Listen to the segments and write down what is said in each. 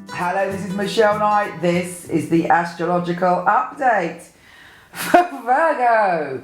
Hello, this is Michele Knight. This is the astrological update for Virgo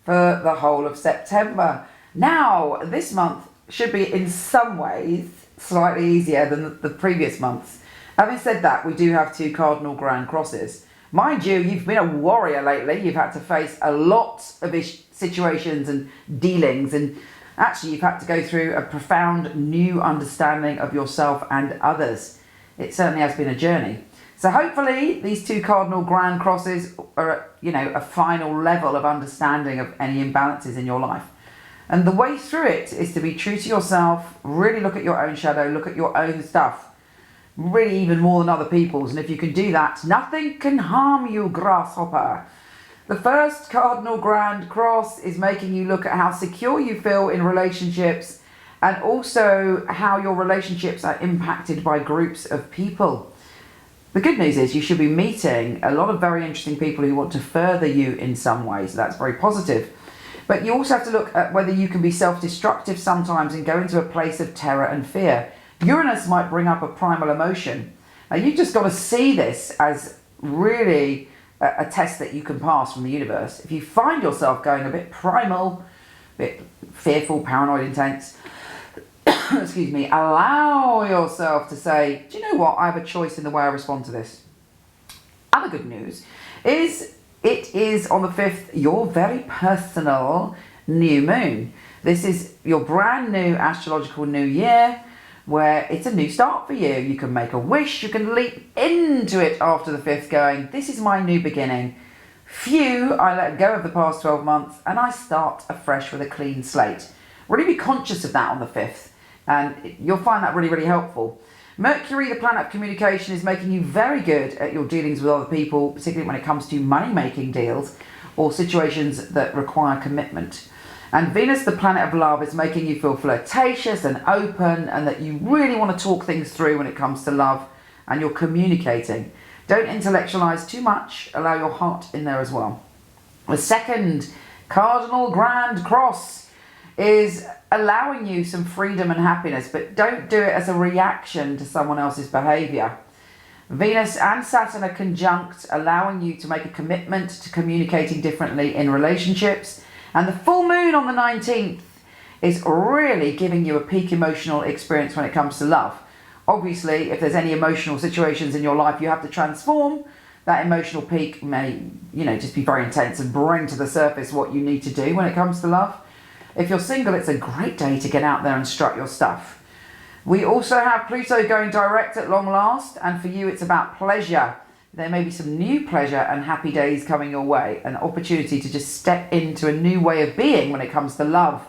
for the whole of September. Now, this month should be in some ways slightly easier than the previous months. Having said that, we do have 2 cardinal grand crosses. Mind you, you've been a warrior lately. You've had to face a lot of situations and dealings, and actually you've had to go through a profound new understanding of yourself and others. It certainly has been a journey. So hopefully these 2 cardinal grand crosses are, a final level of understanding of any imbalances in your life. And the way through it is to be true to yourself, really look at your own shadow, look at your own stuff, really even more than other people's. And if you can do that, nothing can harm you, grasshopper. The first cardinal grand cross is making you look at how secure you feel in relationships, and also how your relationships are impacted by groups of people. The good news is you should be meeting a lot of very interesting people who want to further you in some ways. So that's very positive. But you also have to look at whether you can be self-destructive sometimes and go into a place of terror and fear. Uranus might bring up a primal emotion. Now you've just got to see this as really a test that you can pass from the universe. If you find yourself going a bit primal, a bit fearful, paranoid, intense, excuse me, allow yourself to say, do you know what, I have a choice in the way I respond to this. Other good news is it is on the 5th your very personal new moon. This is your brand new astrological new year, where it's a new start for you. You can make a wish, you can leap into it after the 5th going, this is my new beginning. Phew, I let go of the past 12 months and I start afresh with a clean slate. Really be conscious of that on the 5th. And you'll find that really, really helpful. Mercury, the planet of communication, is making you very good at your dealings with other people, particularly when it comes to money-making deals or situations that require commitment. And Venus, the planet of love, is making you feel flirtatious and open, and that you really want to talk things through when it comes to love, and you're communicating. Don't intellectualize too much. Allow your heart in there as well. The second cardinal grand cross is allowing you some freedom and happiness, but don't do it as a reaction to someone else's behavior. Venus and Saturn are conjunct, allowing you to make a commitment to communicating differently in relationships. And the full moon on the 19th is really giving you a peak emotional experience when it comes to love. Obviously, if there's any emotional situations in your life you have to transform, that emotional peak may, just be very intense and bring to the surface what you need to do when it comes to love. If you're single, it's a great day to get out there and strut your stuff. We also have Pluto going direct at long last, and for you it's about pleasure. There may be some new pleasure and happy days coming your way, an opportunity to just step into a new way of being when it comes to love,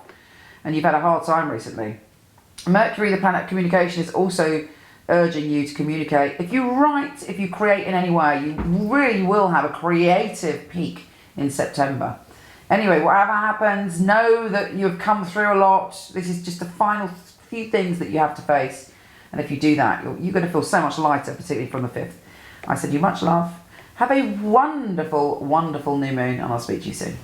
and you've had a hard time recently. Mercury, the planet of communication, is also urging you to communicate. If you write, if you create in any way, you really will have a creative peak in September. Anyway, whatever happens, know that you've come through a lot. This is just the final few things that you have to face. And if you do that, you're going to feel so much lighter, particularly from the 5th. I send you much love. Have a wonderful, wonderful new moon, and I'll speak to you soon.